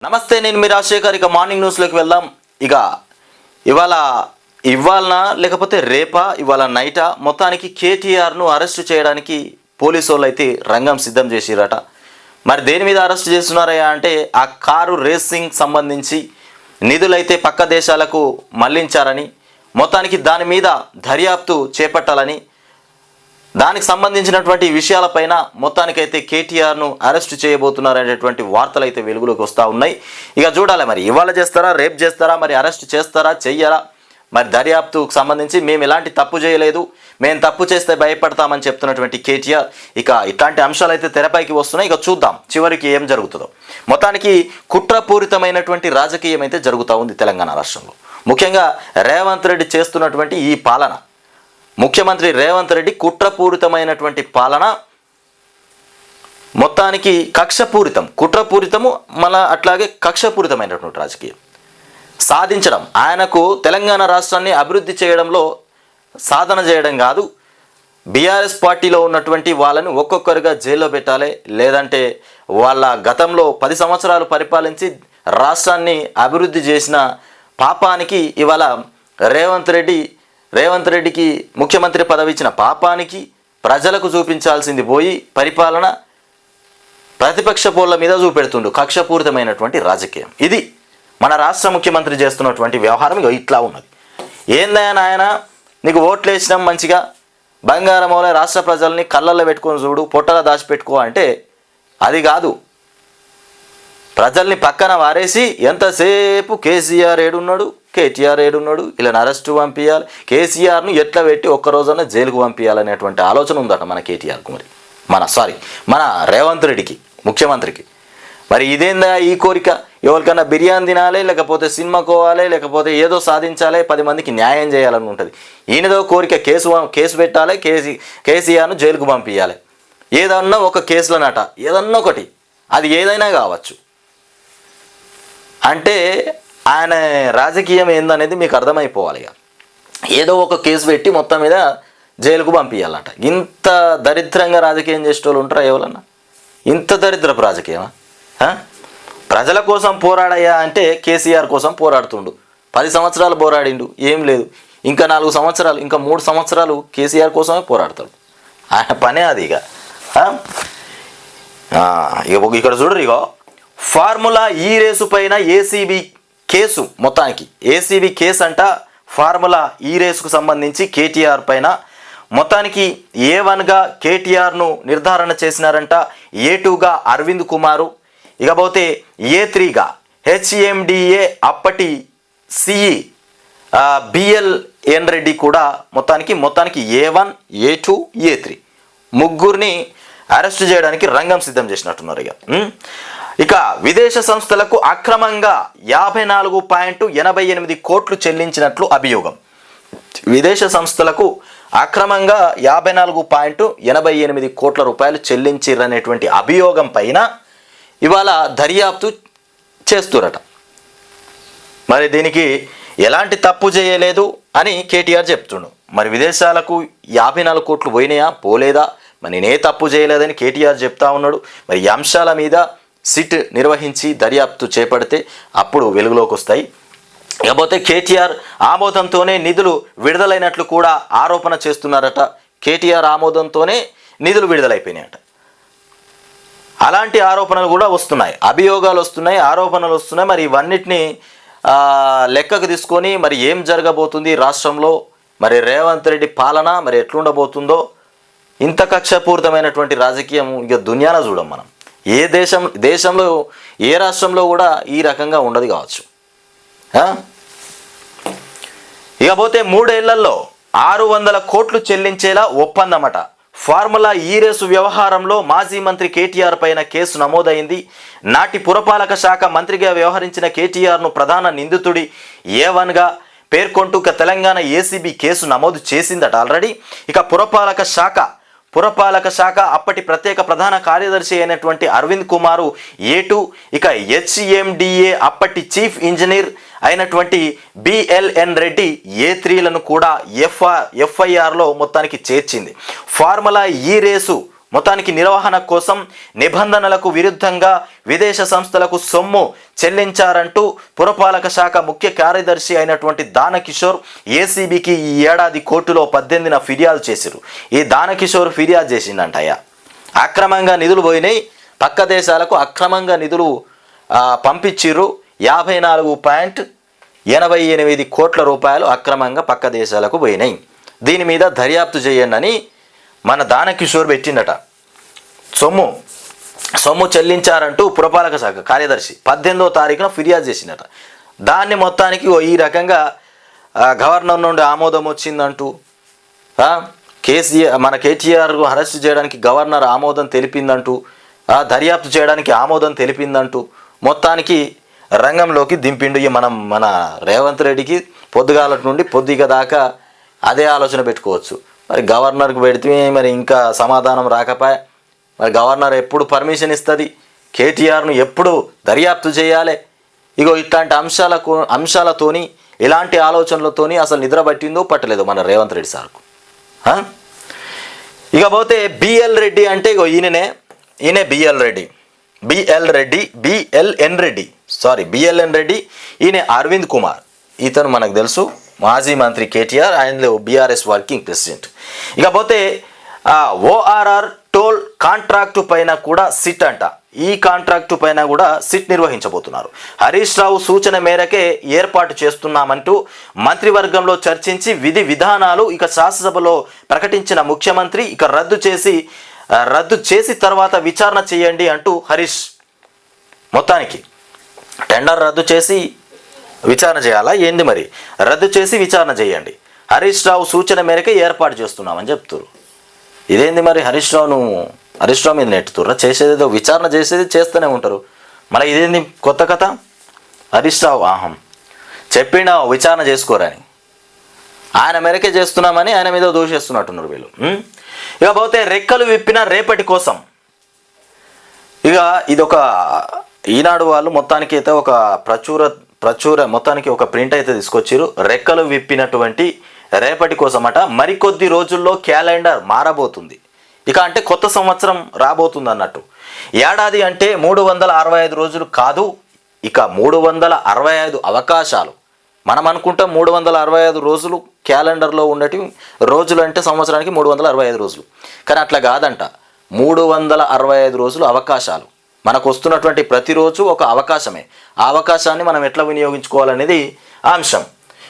నమస్తే, నేను మీ రాజశేఖర్. ఇక మార్నింగ్ న్యూస్లోకి వెళ్దాం. ఇక ఇవాళ లేకపోతే రేపా, ఇవాళ నైటా, మొత్తానికి కేటీఆర్ను అరెస్టు చేయడానికి పోలీసు వాళ్ళు అయితే రంగం సిద్ధం చేసిరట. మరి దేని మీద అరెస్ట్ చేస్తున్నారయ్యా అంటే ఆ కారు రేసింగ్ సంబంధించి నిధులైతే పక్క దేశాలకు మళ్లించారని, మొత్తానికి దాని మీద దర్యాప్తు చేపట్టాలని, దానికి సంబంధించినటువంటి విషయాలపైన మొత్తానికైతే కేటీఆర్ను అరెస్ట్ చేయబోతున్నారనేటువంటి వార్తలు అయితే వెలుగులోకి వస్తూ ఉన్నాయి. ఇక చూడాలి, మరి ఇవాళ చేస్తారా, రేపు చేస్తారా, మరి అరెస్ట్ చేస్తారా, చెయ్యరా, మరి దర్యాప్తుకు సంబంధించి మేము ఎలాంటి తప్పు చేయలేదు, మేము తప్పు చేస్తే భయపడతామని చెప్తున్నటువంటి కేటీఆర్. ఇక ఇట్లాంటి అంశాలు అయితే తెరపైకి వస్తున్నాయి. ఇక చూద్దాం చివరికి ఏం జరుగుతుందో. మొత్తానికి కుట్రపూరితమైనటువంటి రాజకీయం అయితే జరుగుతూ ఉంది తెలంగాణ రాష్ట్రంలో. ముఖ్యంగా రేవంత్ రెడ్డి చేస్తున్నటువంటి ఈ పాలన, ముఖ్యమంత్రి రేవంత్ రెడ్డి కుట్రపూరితమైనటువంటి పాలన, మొత్తానికి కుట్రపూరితము మళ్ళా అట్లాగే కక్షపూరితమైనటువంటి రాజకీయం సాధించడం. ఆయనకు తెలంగాణ రాష్ట్రాన్ని అభివృద్ధి చేయడంలో సాధన చేయడం కాదు, బీఆర్ఎస్ పార్టీలో ఉన్నటువంటి వాళ్ళని ఒక్కొక్కరుగా జైల్లో పెట్టాలి, లేదంటే వాళ్ళ గతంలో 10 సంవత్సరాలు పరిపాలించి రాష్ట్రాన్ని అభివృద్ధి చేసిన పాపానికి ఇవాళ రేవంత్ రెడ్డికి ముఖ్యమంత్రి పదవి ఇచ్చిన పాపానికి ప్రజలకు చూపించాల్సింది పోయి పరిపాలన ప్రతిపక్ష పోళ్ల మీద చూపెడుతుండు. కక్షపూరితమైనటువంటి రాజకీయం ఇది మన రాష్ట్ర ముఖ్యమంత్రి చేస్తున్నటువంటి వ్యవహారం. ఇట్లా ఉన్నది. ఏందయ్యా నాయన, నీకు ఓట్లు వేసినాం మంచిగా, బంగారం వల్ల రాష్ట్ర ప్రజల్ని కళ్ళల్లో పెట్టుకొని చూడు, పొట్టలో దాచిపెట్టుకో అంటే అది కాదు. ప్రజల్ని పక్కన వారేసి ఎంతసేపు కేసీఆర్ ఏడున్నాడు, కేటీఆర్ ఏడున్నాడు, ఇలా అరెస్టు పంపించాలి, కేసీఆర్ను ఎట్లా పెట్టి ఒక్కరోజన్నా జైలుకు పంపించాలనేటువంటి ఆలోచన ఉందట మన కేటీఆర్కు, మన రేవంత్ రెడ్డికి, ముఖ్యమంత్రికి. మరి ఇదేందా ఈ కోరిక? ఎవరికన్నా బిర్యానీ తినాలి, లేకపోతే సినిమా కోవాలి, లేకపోతే ఏదో సాధించాలి, 10 మందికి న్యాయం చేయాలని ఉంటుంది. ఈయనదో కోరిక కేసు పెట్టాలి, కేసీఆర్ను జైలుకు పంపించాలి. ఏదన్నా ఒక కేసులనట, ఏదన్నా ఒకటి, అది ఏదైనా కావచ్చు. అంటే ఆయన రాజకీయం ఏందనేది మీకు అర్థమైపోవాలి. ఏదో ఒక కేసు పెట్టి మొత్తం మీద జైలుకు పంపించాలట. ఇంత దరిద్రంగా రాజకీయం చేసేటోళ్ళు ఉంటారా ఎవరన్నా? ఇంత దరిద్రపు రాజకీయమా? ప్రజల కోసం పోరాడయ్యా అంటే కేసీఆర్ కోసం పోరాడుతుండు. 10 సంవత్సరాలు పోరాడిండు, ఏం లేదు. ఇంకా 4 సంవత్సరాలు, ఇంకా 3 సంవత్సరాలు కేసీఆర్ కోసమే పోరాడతాడు. ఆయన పనే అది. ఇక్కడ చూడరు, ఇగో ఫార్ములా ఈ రేసు పైన ఏసీబీ కేసు. మొత్తానికి ఏసీబీ కేసు అంట. ఫార్ములా ఈ రేసుకు సంబంధించి కేటీఆర్ పైన మొత్తానికి A1గా కేటీఆర్ను నిర్ధారణ చేసినారంట, A2గా అరవింద్ కుమారు, ఇకపోతే A3గా HMDA అప్పటి సిఈ BLN రెడ్డి కూడా మొత్తానికి A1, A2, A3 ముగ్గురిని అరెస్ట్ చేయడానికి రంగం సిద్ధం చేసినట్టున్నారు. ఇక విదేశ సంస్థలకు అక్రమంగా 54.88 కోట్లు చెల్లించినట్లు అభియోగం. విదేశ సంస్థలకు అక్రమంగా 54.88 కోట్ల రూపాయలు చెల్లించిరనేటువంటి అభియోగం పైన ఇవాళ దర్యాప్తు చేస్తురట. మరి దీనికి ఎలాంటి తప్పు చేయలేదు అని కేటీఆర్ చెప్తుండు. మరి విదేశాలకు 54 కోట్లు పోయినాయా, పోలేదా, మరి నేనే తప్పు చేయలేదని కేటీఆర్ చెప్తా ఉన్నాడు. మరి ఈ అంశాల మీద సిట్ నిర్వహించి దర్యాప్తు చేపడితే అప్పుడు వెలుగులోకి వస్తాయి. ఇకపోతే కేటీఆర్ ఆమోదంతోనే నిధులు విడుదలైనట్లు కూడా ఆరోపణ చేస్తున్నారట. కేటీఆర్ ఆమోదంతోనే నిధులు విడుదలైపోయినాయట. అలాంటి ఆరోపణలు కూడా వస్తున్నాయి, అభియోగాలు వస్తున్నాయి, ఆరోపణలు వస్తున్నాయి. మరి ఇవన్నిటిని లెక్కకు తీసుకొని మరి ఏం జరగబోతుంది రాష్ట్రంలో, మరి రేవంత్ రెడ్డి పాలన మరి ఎట్లుండబోతుందో. ఇంత కక్షపూరితమైనటువంటి రాజకీయం ఇక దునియాలో చూడం మనం. ఏ దేశంలో ఏ రాష్ట్రంలో కూడా ఈ రకంగా ఉండదు కావచ్చు. ఇకపోతే 3 ఏళ్లలో 600 కోట్లు చెల్లించేలా ఒప్పందమట. ఫార్ములా ఈ రేసు వ్యవహారంలో మాజీ మంత్రి కేటీఆర్ పైన కేసు నమోదైంది. నాటి పురపాలక శాఖ మంత్రిగా వ్యవహరించిన కేటీఆర్ను ప్రధాన నిందితుడి A1గా పేర్కొంటూ తెలంగాణ ఏసీబీ కేసు నమోదు చేసిందట ఆల్రెడీ. ఇక పురపాలక శాఖ అప్పటి ప్రత్యేక ప్రధాన కార్యదర్శి అయినటువంటి అరవింద్ కుమారు A2, ఇక HMDA అప్పటి చీఫ్ ఇంజనీర్ అయినటువంటి BLN రెడ్డి A3లను కూడా FIRలో మొత్తానికి చేర్చింది. ఫార్ములా ఈ రేసు మొత్తానికి నిర్వహణ కోసం నిబంధనలకు విరుద్ధంగా విదేశ సంస్థలకు సొమ్ము చెల్లించారంటూ పురపాలక శాఖ ముఖ్య కార్యదర్శి అయినటువంటి దానకిషోర్ ఏసీబీకి ఈ ఏడాది కోర్టులో 18న ఫిర్యాదు చేశారు. ఈ దానకిషోర్ ఫిర్యాదు చేసిందంటయ్యా, అక్రమంగా నిధులు పోయినాయి, పక్క దేశాలకు అక్రమంగా నిధులు పంపించిర్రు, 54.88 కోట్ల రూపాయలు అక్రమంగా పక్క దేశాలకు పోయినాయి, దీని మీద దర్యాప్తు చేయండి అని మన దానకిషోర్ పెట్టిండట. సొమ్ము చెల్లించారంటూ పురపాలక శాఖ కార్యదర్శి 18వ తారీఖున ఫిర్యాదు చేసిందట. దాన్ని మొత్తానికి ఈ రకంగా గవర్నర్ నుండి ఆమోదం వచ్చిందంటూ మన కేటీఆర్ అరెస్ట్ చేయడానికి గవర్నర్ ఆమోదం తెలిపిందంటూ, దర్యాప్తు చేయడానికి ఆమోదం తెలిపిందంటూ మొత్తానికి రంగంలోకి దింపిండు. మన రేవంత్ రెడ్డికి పొద్దుగాల నుండి పొద్దుగ దాకా అదే ఆలోచన పెట్టుకోవచ్చు. మరి గవర్నర్కి పెడితే మరి ఇంకా సమాధానం రాకపోయా, మరి గవర్నర్ ఎప్పుడు పర్మిషన్ ఇస్తుంది, కేటీఆర్ను ఎప్పుడు దర్యాప్తు చేయాలి, ఇగో ఇట్లాంటి అంశాలతోని ఇలాంటి ఆలోచనలతోని అసలు నిద్ర పట్టిందో పట్టలేదు మన రేవంత్ రెడ్డి సార్కు. ఇకపోతే బిఎల్ రెడ్డి అంటే ఇగో ఈయన బిఎల్ఎన్ రెడ్డి, ఈయన అరవింద్ కుమార్, ఇతను మనకు తెలుసు మాజీ మంత్రి కేటీఆర్, ఆయనలో బీఆర్ఎస్ వర్కింగ్ ప్రెసిడెంట్. ఇకపోతే ఓఆర్ఆర్ టోల్ కాంట్రాక్టు పైన కూడా సిట్ అంట, ఈ కాంట్రాక్టు పైన కూడా సిట్ నిర్వహించబోతున్నారు. హరీష్ రావు సూచన మేరకే ఏర్పాటు చేస్తున్నామంటూ మంత్రివర్గంలో చర్చించి విధి విధానాలు ఇక శాసనసభలో ప్రకటించిన ముఖ్యమంత్రి ఇక రద్దు చేసి తర్వాత విచారణ చేయండి అంటూ హరీష్ మొత్తానికి టెండర్ రద్దు చేసి విచారణ చేయాలా ఏంది, మరి రద్దు చేసి విచారణ చేయండి, హరీష్ రావు సూచన మేరకే ఏర్పాటు చేస్తున్నామని చెప్తున్నారు. ఇదేంది మరి హరీష్ రావు మీద నెట్టుతుర్రా, చేసేదేదో విచారణ చేసేది చేస్తూనే ఉంటారు, మళ్ళీ ఇదేంది కొత్త కథ. హరీష్ రావు చెప్పిండా విచారణ చేసుకోరని, ఆయన మేరకే చేస్తున్నామని ఆయన మీద దోషేస్తున్నట్టున్నారు వీళ్ళు. ఇకపోతే రెక్కలు విప్పిన రేపటి కోసం, ఇక ఇదొక ఈనాడు వాళ్ళు మొత్తానికి అయితే ఒక ప్రచుర మొత్తానికి ఒక ప్రింట్ అయితే తీసుకొచ్చారు. రెక్కలు విప్పినటువంటి రేపటి కోసం అట, మరికొద్ది రోజుల్లో క్యాలెండర్ మారబోతుంది, ఇక అంటే కొత్త సంవత్సరం రాబోతుంది అన్నట్టు. ఏడాది అంటే 365 రోజులు కాదు, ఇక 365 అవకాశాలు. మనం అనుకుంటాం 365 రోజులు క్యాలెండర్లో ఉండేటి రోజులు అంటే సంవత్సరానికి 365 రోజులు, కానీ అట్లా కాదంట. 365 రోజులు అవకాశాలు, మనకు వస్తున్నటువంటి ప్రతిరోజు ఒక అవకాశమే. ఆ అవకాశాన్ని మనం ఎట్లా వినియోగించుకోవాలనేది అంశం.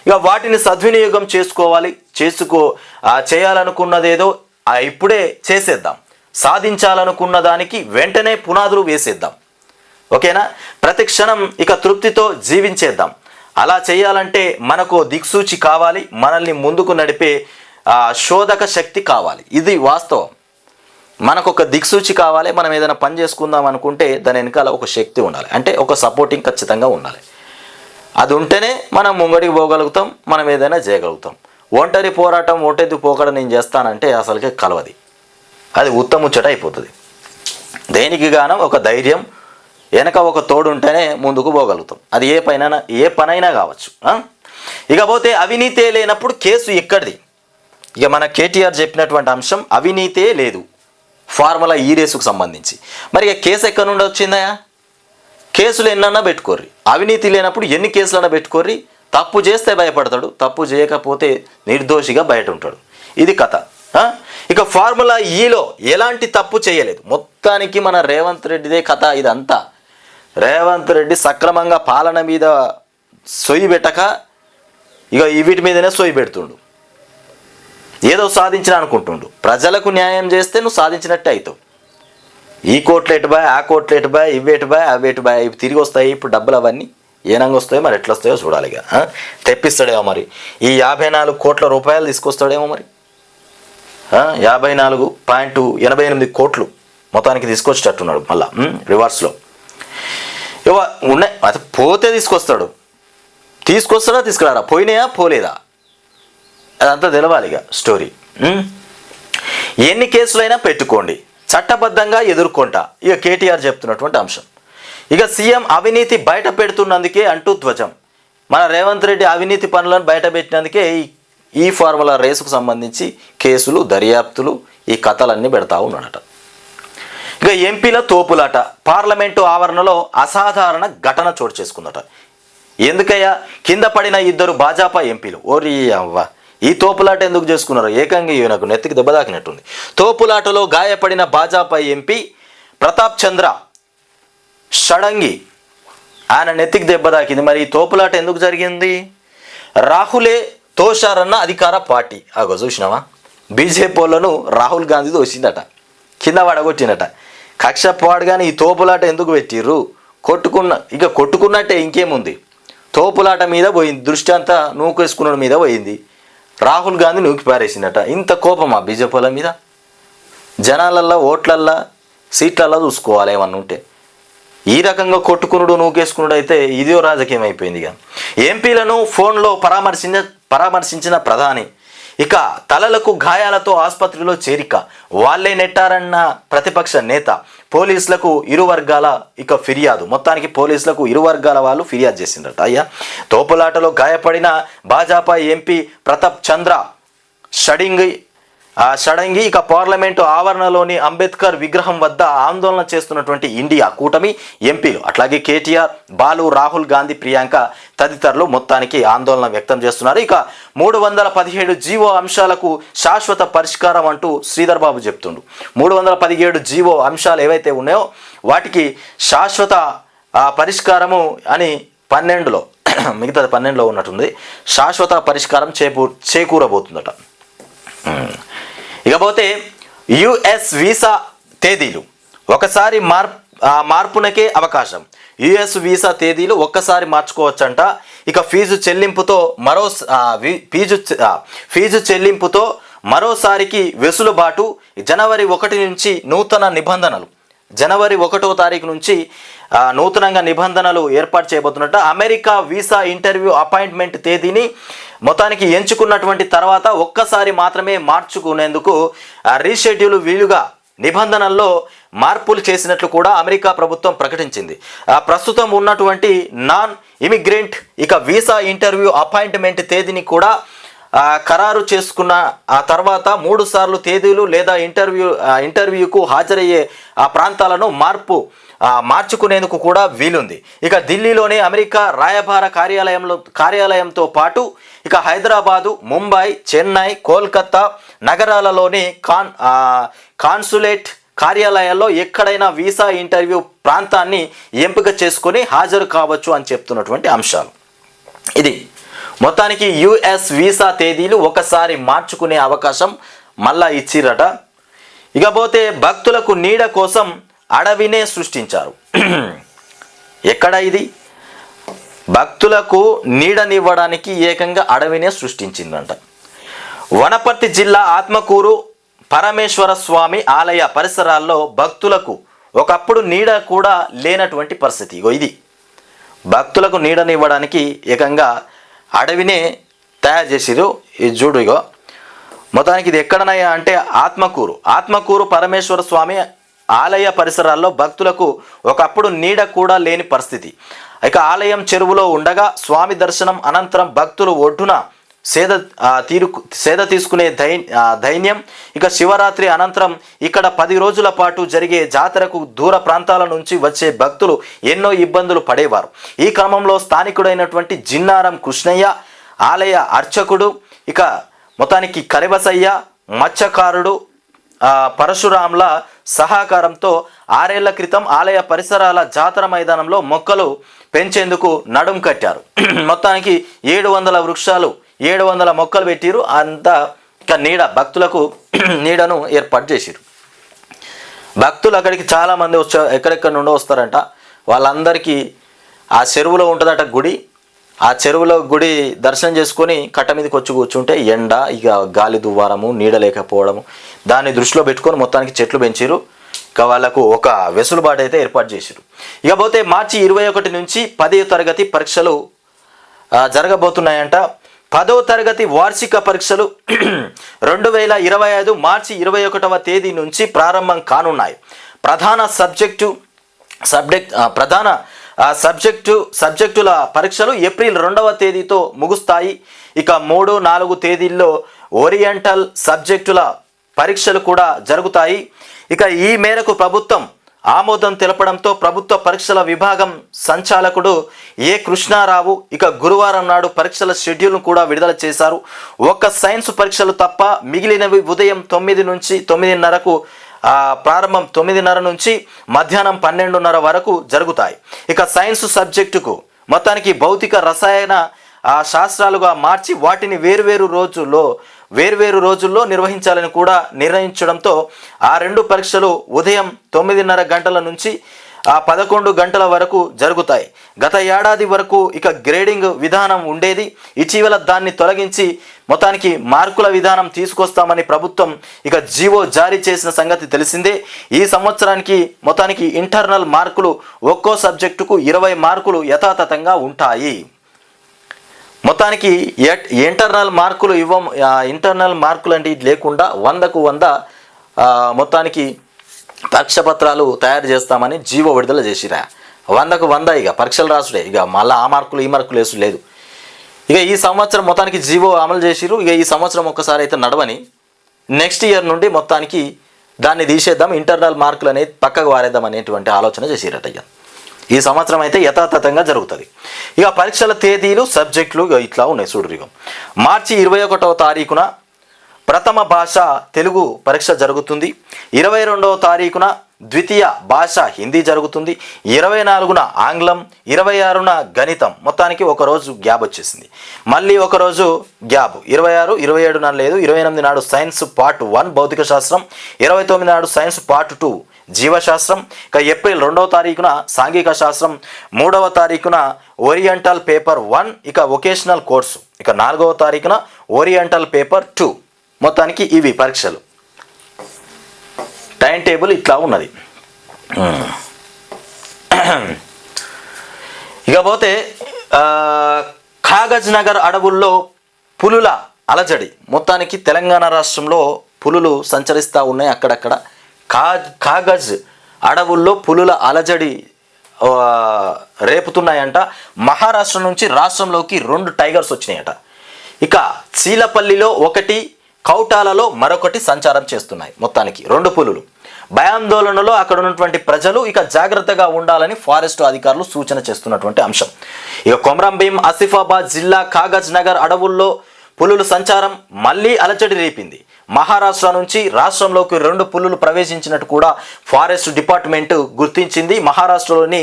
ఇక వాటిని సద్వినియోగం చేయాలనుకున్నదేదో ఇప్పుడే చేసేద్దాం, సాధించాలనుకున్న దానికి వెంటనే పునాదులు వేసేద్దాం, ఓకేనా. ప్రతి క్షణం ఇక తృప్తితో జీవించేద్దాం. అలా చేయాలంటే మనకు దిక్సూచి కావాలి, మనల్ని ముందుకు నడిపే శోధక శక్తి కావాలి. ఇది వాస్తవం. మనకు ఒక దిక్సూచి కావాలి, మనం ఏదైనా పని చేసుకుందాం అనుకుంటే దాని వెనకాల ఒక శక్తి ఉండాలి, అంటే ఒక సపోర్టింగ్ ఖచ్చితంగా ఉండాలి. అది ఉంటేనే మనం ముంగడికి పోగలుగుతాం, మనం ఏదైనా చేయగలుగుతాం. ఒంటరి పోరాటం ఒంటరి పోకడ నేను చేస్తానంటే అసలుకే కలవది, అది ఉత్తముచ్చట అయిపోతుంది. దేనికి గానం ఒక ధైర్యం వెనక ఒక తోడు ఉంటేనే ముందుకు పోగలుగుతాం, అది ఏ పనైనా కావచ్చు. ఇకపోతే అవినీతే లేనప్పుడు కేసు ఎక్కడిది. ఇక మన కేటీఆర్ చెప్పినటువంటి అంశం అవినీతే లేదు ఫార్ములా ఈ రేసుకు సంబంధించి. మరి ఇక కేసు ఎక్కడి నుండి వచ్చిందా? కేసులు ఎన్నన్నా పెట్టుకోర్రి, అవినీతి లేనప్పుడు ఎన్ని కేసులన్నా పెట్టుకోర్రి. తప్పు చేస్తే భయపడతాడు, తప్పు చేయకపోతే నిర్దోషిగా బయట ఉంటాడు. ఇది కథ. ఇక ఫార్ములా ఈలో ఎలాంటి తప్పు చేయలేదు. మొత్తానికి మన రేవంత్ రెడ్డిదే కథ ఇదంతా. రేవంత్ రెడ్డి సక్రమంగా పాలన మీద సొయ్యి పెట్టక ఇక వీటి మీదనే సొయ్యి పెడుతుండు, ఏదో సాధించిన అనుకుంటుండు. ప్రజలకు న్యాయం చేస్తే నువ్వు సాధించినట్టే అవుతావు. ఈ కోట్లు ఎటు బాయ్, ఆ కోట్లు ఎటు బాయ్, ఇవేటు బాయ్, అవేటు బాయ్, ఇవి తిరిగి వస్తాయి. ఇప్పుడు డబ్బులు అవన్నీ ఏనంగా వస్తాయో మరి ఎట్లా వస్తాయో చూడాలి. ఇక తెప్పిస్తాడేమో మరి, ఈ 54 కోట్ల రూపాయలు తీసుకొస్తాడేమో మరి. 54.88 కోట్లు మొత్తానికి తీసుకొచ్చేటట్టున్నాడు మళ్ళా రివర్స్లో. ఉన్నాయి అది పోతే తీసుకొస్తాడా తీసుకురారా, పోయినాయా పోలేదా అదంతా తెలవాలి. ఇక స్టోరీ ఎన్ని కేసులైనా పెట్టుకోండి, చట్టబద్ధంగా ఎదుర్కొంటా, ఇక కేటీఆర్ చెప్తున్నటువంటి అంశం. ఇక సీఎం అవినీతి బయట పెడుతున్నందుకే అంటూ ధ్వజం. మన రేవంత్ రెడ్డి అవినీతి పనులను బయట పెట్టినందుకే ఈ ఫార్ములా రేసుకు సంబంధించి కేసులు, దర్యాప్తులు, ఈ కథలన్నీ పెడతా ఉన్నాడట. ఇక ఎంపీల తోపులాట పార్లమెంటు ఆవరణలో అసాధారణ ఘటన చోటు చేసుకుందట. ఎందుకయ్యా? కింద పడిన ఇద్దరు భాజపా ఎంపీలు. ఓరి అవ్వ, ఈ తోపులాట ఎందుకు చేసుకున్నారు? ఏకంగా నాకు నెత్తికి దెబ్బ తాకినట్టుంది. తోపులాటలో గాయపడిన భాజపా ఎంపీ ప్రతాప్ చంద్ర షడంగి, ఆయన నెత్తికి దెబ్బ తాకింది. మరి ఈ తోపులాట ఎందుకు జరిగింది? రాహులే తోశారన్న అధికార పార్టీ. అగో చూసినావా, బీజేపీ వాళ్ళను రాహుల్ గాంధీ తోసిందట, కింద పడగొట్టినట. కక్ష పాడుగానే ఈ తోపులాట ఎందుకు పెట్టిర్రు? కొట్టుకున్నట్టే, ఇంకేముంది? తోపులాట మీద పోయింది, దృష్టి అంతా నూకేసుకున్న మీద పోయింది. రాహుల్ గాంధీ నూకి పారేసిందట. ఇంత కోపమా బీజేపీ వాళ్ళ మీద? జనాలల్లో, ఓట్లల్లో, సీట్లల్లో చూసుకోవాలి ఏమన్నా ఉంటే. ఈ రకంగా కొట్టుకునుడు, నూకేసుకునుడు అయితే ఇదో రాజకీయం అయిపోయింది. ఇక ఎంపీలను ఫోన్లో పరామర్శించిన ప్రధాని, ఇక తలలకు గాయాలతో ఆసుపత్రిలో చేరిక, వాళ్లే నెట్టారన్న ప్రతిపక్ష నేత, పోలీసులకు ఇరు వర్గాల ఫిర్యాదు. మొత్తానికి పోలీసులకు ఇరు వర్గాల వాళ్ళు ఫిర్యాదు చేసిందట. అయ్యా, తోపులాటలో గాయపడిన భాజపా ఎంపీ ప్రతాప్ చంద్ర షడంగి ఇక పార్లమెంటు ఆవరణలోని అంబేద్కర్ విగ్రహం వద్ద ఆందోళన చేస్తున్నటువంటి ఇండియా కూటమి ఎంపీలు, అట్లాగే కేటీఆర్, బాలు, రాహుల్ గాంధీ, ప్రియాంక తదితరులు మొత్తానికి ఆందోళన వ్యక్తం చేస్తున్నారు. ఇక 317 జీవో అంశాలకు శాశ్వత పరిష్కారం అంటూ శ్రీధర్ బాబు చెప్తుండు. 317 జీవో అంశాలు ఏవైతే ఉన్నాయో వాటికి శాశ్వత పరిష్కారము అని 12లో మిగతా 12లో ఉన్నట్టుంది, శాశ్వత పరిష్కారం చేకూరబోతుందట. ఇకపోతే యుఎస్ వీసా తేదీలు ఒక్కసారి మార్పునకే అవకాశం. యుఎస్ వీసా తేదీలు ఒక్కసారి మార్చుకోవచ్చంట. ఇక ఫీజు చెల్లింపుతో మరోసారికి వెసులుబాటు. జనవరి 1 నుంచి నూతన నిబంధనలు, జనవరి 1వ తారీఖు నుంచి నూతనంగా నిబంధనలు ఏర్పాటు చేయబోతున్నట్ట. అమెరికా వీసా ఇంటర్వ్యూ అపాయింట్మెంట్ తేదీని మొత్తానికి ఎంచుకున్నటువంటి తర్వాత ఒక్కసారి మాత్రమే మార్చుకునేందుకు రీషెడ్యూల్ వీలుగా నిబంధనల్లో మార్పులు చేసినట్లు కూడా అమెరికా ప్రభుత్వం ప్రకటించింది. ప్రస్తుతం ఉన్నటువంటి నాన్ ఇమిగ్రెంట్ ఇక వీసా ఇంటర్వ్యూ అపాయింట్మెంట్ తేదీని కూడా ఖరారు చేసుకున్న ఆ తర్వాత 3 సార్లు తేదీలు లేదా ఇంటర్వ్యూకు హాజరయ్యే ఆ ప్రాంతాలను మార్చుకునేందుకు కూడా వీలుంది. ఇక ఢిల్లీలోని అమెరికా రాయబార కార్యాలయంతో పాటు ఇక హైదరాబాదు, ముంబై, చెన్నై, కోల్కతా నగరాలలోని కాన్సులేట్ కార్యాలయాల్లో ఎక్కడైనా వీసా ఇంటర్వ్యూ ప్రాంతాన్ని ఎంపిక చేసుకొని హాజరు కావచ్చు అని చెప్తున్నటువంటి అంశాలు. ఇది మొత్తానికి యుఎస్ వీసా తేదీలు ఒకసారి మార్చుకునే అవకాశం మళ్ళా ఇచ్చిరట. ఇకపోతే భక్తులకు నీడ కోసం అడవినే సృష్టించారు. ఎక్కడ ఇది? భక్తులకు నీడనివ్వడానికి ఏకంగా అడవినే సృష్టించిందంట. వనపర్తి జిల్లా ఆత్మకూరు పరమేశ్వర స్వామి ఆలయ పరిసరాల్లో భక్తులకు ఒకప్పుడు నీడ కూడా లేనటువంటి పరిస్థితి. ఇది భక్తులకు నీడనివ్వడానికి ఏకంగా అడవినే తయారు చేసిరు. ఇది చూడు, ఇగో మొత్తానికి ఇది ఎక్కడనయ్యా అంటే ఆత్మకూరు పరమేశ్వర స్వామి ఆలయ పరిసరాల్లో భక్తులకు ఒకప్పుడు నీడ కూడా లేని పరిస్థితి. ఇక ఆలయం చెరువులో ఉండగా స్వామి దర్శనం అనంతరం భక్తులు ఒడ్డున సేద తీసుకునే దైన్యం. ఇక శివరాత్రి అనంతరం ఇక్కడ 10 రోజుల పాటు జరిగే జాతరకు దూర ప్రాంతాల నుంచి వచ్చే భక్తులు ఎన్నో ఇబ్బందులు పడేవారు. ఈ క్రమంలో స్థానికుడైనటువంటి జిన్నారం కృష్ణయ్య, ఆలయ అర్చకుడు, ఇక మొత్తానికి కరిబసయ్య, మత్స్యకారుడు పరశురాంల సహకారంతో 6 ఏళ్ల క్రితం ఆలయ పరిసరాల జాతర మైదానంలో మొక్కలు పెంచేందుకు నడుం కట్టారు. మొత్తానికి 700 వృక్షాలు, 700 మొక్కలు పెట్టిరు. అంతా ఇక భక్తులకు నీడను ఏర్పాటు చేసిరు. భక్తులు అక్కడికి చాలామంది ఎక్కడెక్కడ నుండో వస్తారంట. వాళ్ళందరికీ ఆ చెరువులో ఉంటుందట గుడి. ఆ చెరువులో గుడి దర్శనం చేసుకొని కట్ట మీదకి వచ్చి కూర్చుంటే ఎండ, ఇక గాలి దువ్వారము, నీడ లేకపోవడము, దాన్ని దృష్టిలో పెట్టుకొని మొత్తానికి చెట్లు పెంచిరు. ఇక వాళ్ళకు ఒక వెసులుబాటు అయితే ఏర్పాటు చేసిరు. ఇకపోతే మార్చి 21 నుంచి 10వ తరగతి పరీక్షలు జరగబోతున్నాయంట. 10వ తరగతి వార్షిక పరీక్షలు 2025 మార్చి 21వ తేదీ నుంచి ప్రారంభం కానున్నాయి. ప్రధాన సబ్జెక్టుల పరీక్షలు ఏప్రిల్ 2వ తేదీతో ముగుస్తాయి. ఇక 3, 4 తేదీల్లో ఓరియంటల్ సబ్జెక్టుల పరీక్షలు కూడా జరుగుతాయి. ఇక ఈ మేరకు ప్రభుత్వం ఆమోదం తెలపడంతో ప్రభుత్వ పరీక్షల విభాగం సంచాలకుడు ఏ కృష్ణారావు ఇక గురువారం నాడు పరీక్షల షెడ్యూల్ను కూడా విడుదల చేశారు. ఒక్క సైన్స్ పరీక్షలు తప్ప మిగిలినవి ఉదయం 9 నుంచి 9:30కు ప్రారంభం 9:30 నుంచి మధ్యాహ్నం 12:30 వరకు జరుగుతాయి. ఇక సైన్స్ సబ్జెక్టుకు మొత్తానికి భౌతిక రసాయన శాస్త్రాలుగా మార్చి వాటిని వేర్వేరు రోజుల్లో నిర్వహించాలని కూడా నిర్ణయించడంతో ఆ 2 పరీక్షలు ఉదయం 9:30 గంటల నుంచి 11 గంటల వరకు జరుగుతాయి. గత ఏడాది వరకు ఇక గ్రేడింగ్ విధానం ఉండేది. ఇటీవల దాన్ని తొలగించి మొత్తానికి మార్కుల విధానం తీసుకొస్తామని ప్రభుత్వం ఇక జీవో జారీ చేసిన సంగతి తెలిసిందే. ఈ సంవత్సరానికి మొత్తానికి ఇంటర్నల్ మార్కులు ఒక్కో సబ్జెక్టుకు 20 మార్కులు యథాతథంగా ఉంటాయి. మొత్తానికి ఇంటర్నల్ మార్కులు అంటే లేకుండా 100కు 100 మొత్తానికి పరీక్ష పత్రాలు తయారు చేస్తామని జీవో విడుదల చేసిరా. 100కు 100 ఇక పరీక్షలు రాసుడే, ఇక మళ్ళీ ఆ మార్కులు ఈ మార్కులు వేసు లేదు. ఇక ఈ సంవత్సరం మొత్తానికి జీవో అమలు చేసిరు. ఇక ఈ సంవత్సరం ఒక్కసారి అయితే నడవని, నెక్స్ట్ ఇయర్ నుండి మొత్తానికి దాన్ని తీసేద్దాం, ఇంటర్నల్ మార్కులు అనేది పక్కకు వారేద్దాం అనేటువంటి ఆలోచన చేసిరట. ఇక ఈ సంవత్సరం అయితే యథాతథంగా జరుగుతుంది. ఇక పరీక్షల తేదీలు సబ్జెక్టులు ఇట్లా ఉన్నాయి చూడు. ఇక మార్చి 21వ తారీఖున ప్రథమ భాష తెలుగు పరీక్ష జరుగుతుంది. 22వ తారీఖున ద్వితీయ భాష హిందీ జరుగుతుంది. 24న ఆంగ్లం, 26న గణితం. మొత్తానికి ఒకరోజు గ్యాప్ వచ్చేసింది. మళ్ళీ ఒకరోజు గ్యాప్ 26, 27 లేదు. 28 నాడు సైన్స్ పార్ట్ 1 భౌతిక శాస్త్రం, 29 నాడు సైన్స్ పార్ట్ 2 జీవశాస్త్రం. ఇక ఏప్రిల్ 2వ తారీఖున సాంఘిక శాస్త్రం, 3వ తారీఖున ఓరియంటల్ పేపర్ 1 ఇక వొకేషనల్ కోర్సు, ఇక 4వ తారీఖున ఓరియంటల్ పేపర్ 2. మొత్తానికి ఇవి పరీక్షలు. టైం టేబుల్ ఇట్లా ఉన్నది. ఇకపోతే కాగజ్ నగర్ అడవుల్లో పులుల అలజడి. మొత్తానికి తెలంగాణ రాష్ట్రంలో పులులు సంచరిస్తూ ఉన్నాయి అక్కడక్కడ. కాగజ్ అడవుల్లో పులుల అలజడి రేపుతున్నాయంట. మహారాష్ట్ర నుంచి రాష్ట్రంలోకి 2 టైగర్స్ వచ్చినాయట. ఇక చీలపల్లిలో ఒకటి, కౌటాలలో మరొకటి సంచారం చేస్తున్నాయి. మొత్తానికి 2 పులులు. భయాందోళనలో అక్కడ ఉన్నటువంటి ప్రజలు ఇక జాగ్రత్తగా ఉండాలని ఫారెస్ట్ అధికారులు సూచన చేస్తున్నటువంటి అంశం. ఇక కొమరంభీం ఆసిఫాబాద్ జిల్లా కాగజ్ నగర్ అడవుల్లో పులుల సంచారం మళ్ళీ అలజడి రేపింది. మహారాష్ట్ర నుంచి రాష్ట్రంలోకి 2 పులులు ప్రవేశించినట్టు కూడా ఫారెస్ట్ డిపార్ట్మెంట్ గుర్తించింది. మహారాష్ట్రలోని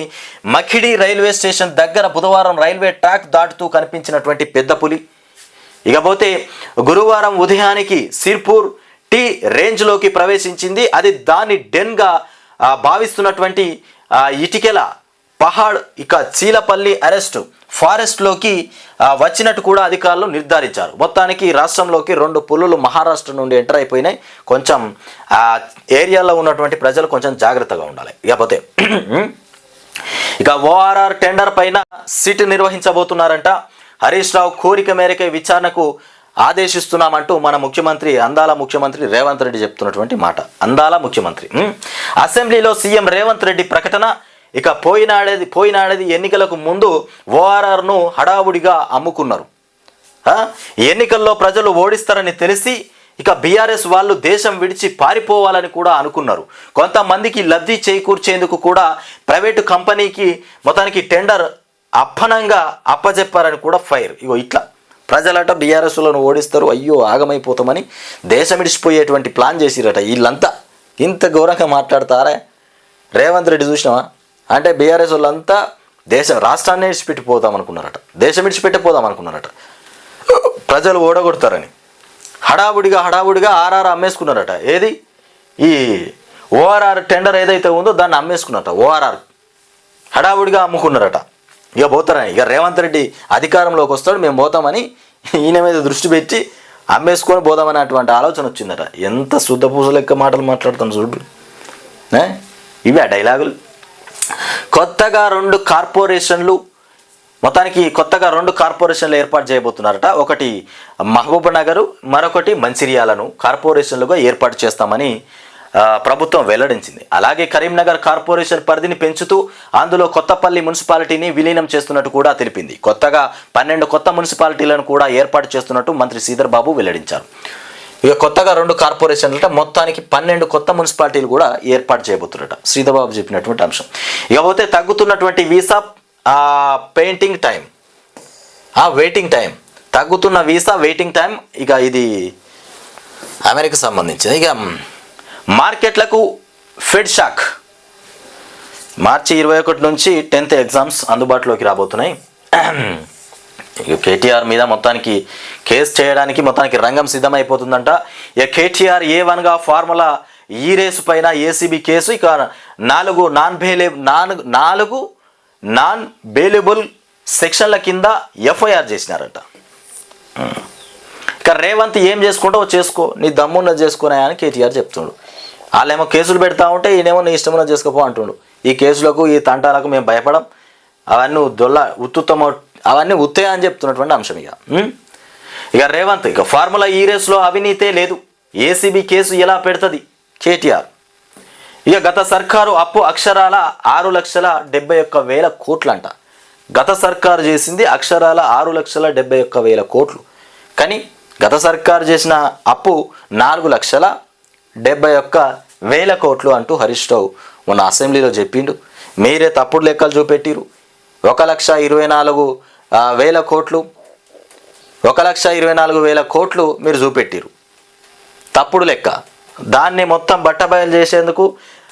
మఖిడి రైల్వే స్టేషన్ దగ్గర బుధవారం రైల్వే ట్రాక్ దాటుతూ కనిపించినటువంటి పెద్ద పులి. ఇకపోతే గురువారం ఉదయానికి సిర్పూర్ టీ రేంజ్లోకి ప్రవేశించింది. అది దాని డెన్గా భావిస్తున్నటువంటి ఇటికెల పహాడ్ ఇక చీలపల్లి అరెస్ట్ ఫారెస్ట్లోకి వచ్చినట్టు కూడా అధికారులు నిర్ధారించారు. మొత్తానికి రాష్ట్రంలోకి 2 పులులు మహారాష్ట్ర నుండి ఎంటర్ అయిపోయినాయి. కొంచెం ఏరియాలో ఉన్నటువంటి ప్రజలు కొంచెం జాగ్రత్తగా ఉండాలి. ఇకపోతే ఇక ఓఆర్ఆర్ టెండర్ పైన సిట్ నిర్వహించబోతున్నారంట. హరీష్ రావు కోరిక మేరకే విచారణకు ఆదేశిస్తున్నామంటూ మన ముఖ్యమంత్రి అందాల ముఖ్యమంత్రి రేవంత్ రెడ్డి చెప్తున్నటువంటి మాట. అందాల ముఖ్యమంత్రి అసెంబ్లీలో సీఎం రేవంత్ రెడ్డి ప్రకటన. ఇక పోయినాడేది ఎన్నికలకు ముందు ఓఆర్ఆర్ను హడావుడిగా అమ్ముకున్నారు. ఎన్నికల్లో ప్రజలు ఓడిస్తారని తెలిసి ఇక బీఆర్ఎస్ వాళ్ళు దేశం విడిచి పారిపోవాలని కూడా అనుకున్నారు. కొంతమందికి లబ్ధి చేకూర్చేందుకు కూడా ప్రైవేటు కంపెనీకి మొత్తానికి టెండర్ అప్పనంగా అప్పజెప్పారని కూడా ఫైర్. ఇగో ఇట్లా ప్రజలట బీఆర్ఎస్లను ఓడిస్తారు, అయ్యో ఆగమైపోతామని దేశం విడిచిపోయేటువంటి ప్లాన్ చేసిరట. వీళ్ళంతా ఇంత ఘోరంగా మాట్లాడతారా? రేవంత్ రెడ్డి చూసినావా? అంటే బీఆర్ఎస్ వాళ్ళంతా రాష్ట్రాన్ని విడిచిపెట్టిపోదాం అనుకున్నారట, దేశం విడిచిపెట్టిపోదాం అనుకున్నారట. ప్రజలు ఓడగొడతారని హడావుడిగా ఆర్ఆర్ అమ్మేసుకున్నారట. ఏది ఈ ఓఆర్ఆర్ టెండర్ ఏదైతే ఉందో దాన్ని అమ్మేసుకున్నారట. ఓఆర్ఆర్ హడావుడిగా అమ్ముకున్నారట. ఇక పోతారని ఇక రేవంత్ రెడ్డి అధికారంలోకి వస్తాడు, మేము పోతామని ఈయన మీద దృష్టి పెట్టి అమ్మేసుకొని పోదామని అటువంటి ఆలోచన వచ్చిందట. ఎంత శుద్ధపూస లెక్క మాటలు మాట్లాడుతాను చూడు. ఇవి ఆ డైలాగులు. కొత్తగా 2 కార్పొరేషన్లు ఏర్పాటు చేయబోతున్నారట. ఒకటి మహబూబ్ నగర్, మరొకటి మంచిర్యాలను కార్పొరేషన్లుగా ఏర్పాటు చేస్తామని ప్రభుత్వం వెల్లడించింది. అలాగే కరీంనగర్ కార్పొరేషన్ పరిధిని పెంచుతూ అందులో కొత్తపల్లి మున్సిపాలిటీని విలీనం చేస్తున్నట్టు కూడా తెలిపింది. కొత్తగా 12 కొత్త మున్సిపాలిటీలను కూడా ఏర్పాటు చేస్తున్నట్టు మంత్రి శ్రీధర్ బాబు వెల్లడించారు. ఇక కొత్తగా 2 కార్పొరేషన్లట మొత్తానికి 12 కొత్త మున్సిపాలిటీలు కూడా ఏర్పాటు చేయబోతున్నట శ్రీధర్బాబు చెప్పినటువంటి అంశం. ఇకపోతే తగ్గుతున్నటువంటి visa painting time waiting time తగ్గుతున్న వీసా వెయిటింగ్ టైం. ఇక ఇది అమెరికా సంబంధించింది. ఇక మార్కెట్లకు ఫెడ్ షాక్. మార్చి 21 నుంచి 10th ఎగ్జామ్స్ అందుబాటులోకి రాబోతున్నాయి. ఇక కేటీఆర్ మీద మొత్తానికి కేసు చేయడానికి మొత్తానికి రంగం సిద్ధమైపోతుందంట. ఇక కేటీఆర్ A1గా ఫార్ములా ఈ రేసు పైన ఏసీబీ కేసు. ఇక 4 నాన్ బెయిలబుల్ సెక్షన్ల కింద ఎఫ్ఐఆర్ చేసినారంట. ఇక రేవంత్ ఏం చేసుకుంటావో చేసుకో, నీ దమ్మున్నది చేసుకున్నాయా అని కేటీఆర్ చెప్తుండు. వాళ్ళేమో కేసులు పెడతా ఉంటే ఈయనేమో నీ ఇష్టమున్నది చేసుకోపో అంటుండు. ఈ కేసులకు ఈ తంటాలకు మేము భయపడం, అవన్నీ అవన్నీ ఉత్తే అని చెప్తున్నటువంటి అంశం. ఇక రేవంత్ ఇక ఫార్ములా ఈ రేసులో అవినీతే లేదు, ఏసీబీ కేసు ఎలా పెడుతుంది కేటీఆర్. ఇక గత సర్కారు అప్పు అక్షరాల 6,71,000 కోట్లంట. గత సర్కారు చేసింది అక్షరాల 6,71,000 కోట్లు. కానీ గత సర్కారు చేసిన అప్పు 4,71,000 కోట్లు అంటూ హరీష్ రావు మొన్న అసెంబ్లీలో చెప్పిండు. మీరే తప్పుడు లెక్కలు చూపెట్టిరు. 1,24,000 కోట్లు 1,24,000 కోట్లు మీరు చూపెట్టిరు, తప్పుడు లెక్క. దాన్ని మొత్తం బట్టబయలు చేసేందుకు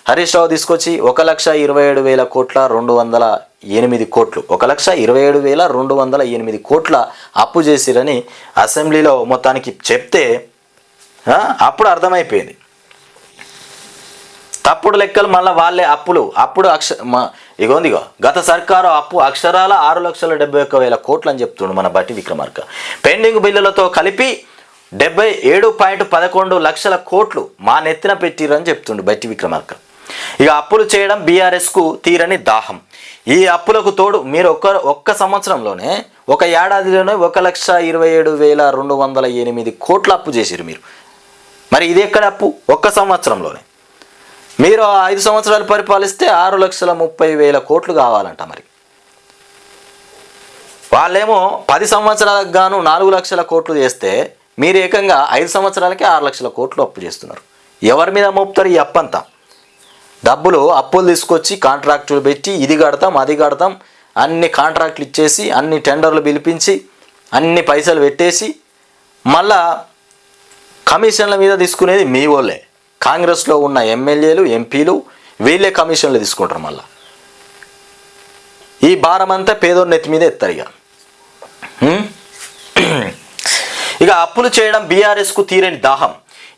హరీష్ రావు తీసుకొచ్చి 1,27,000 కోట్ల 208 కోట్లు 1,27,208 కోట్ల అప్పు చేసిరని అసెంబ్లీలో మొత్తానికి చెప్తే అప్పుడు అర్థమైపోయింది. తప్పుడు లెక్కలు మళ్ళీ వాళ్ళే అప్పుడు ఇగో గత సర్కారు అప్పు అక్షరాల 6,71,000 కోట్లు అని చెప్తుండు మన బట్టి విక్రమార్క. పెండింగ్ బిల్లులతో కలిపి 77.11 లక్షల కోట్లు మా నెత్తిన పెట్టిరని చెప్తుండు బట్టి విక్రమార్క. ఇక అప్పులు చేయడం బీఆర్ఎస్కు తీరని దాహం. ఈ అప్పులకు తోడు మీరు ఒక్క సంవత్సరంలోనే ఒక ఏడాదిలోనే 1,27,208 కోట్ల అప్పు చేసిరు మీరు. మరి ఇది ఎక్కడ అప్పు? ఒక్క సంవత్సరంలోనే. మీరు 5 సంవత్సరాలు పరిపాలిస్తే 6,30,000 కోట్లు కావాలంట. మరి వాళ్ళేమో 10 సంవత్సరాలకు గాను 4 లక్షల కోట్లు చేస్తే మీరు ఏకంగా 5 సంవత్సరాలకే 6 లక్షల కోట్లు అప్పు చేస్తున్నారు. ఎవరి మీద మోపుతారు ఈ అప్పంతా? అప్పులు తీసుకొచ్చి కాంట్రాక్టులు పెట్టి ఇది కడతాం అది కడతాం అన్ని కాంట్రాక్టులు ఇచ్చేసి అన్ని టెండర్లు పిలిపించి అన్ని పైసలు పెట్టేసి మళ్ళా కమిషన్ల మీద తీసుకునేది మీ వాళ్ళే. కాంగ్రెస్లో ఉన్న ఎమ్మెల్యేలు ఎంపీలు వీళ్ళే కమిషన్లు తీసుకుంటారు. మళ్ళా ఈ భారం అంతా పేదోడి నెత్తి మీద ఎత్తారు. ఇక అప్పులు చేయడం బీఆర్ఎస్కు తీరని దాహం.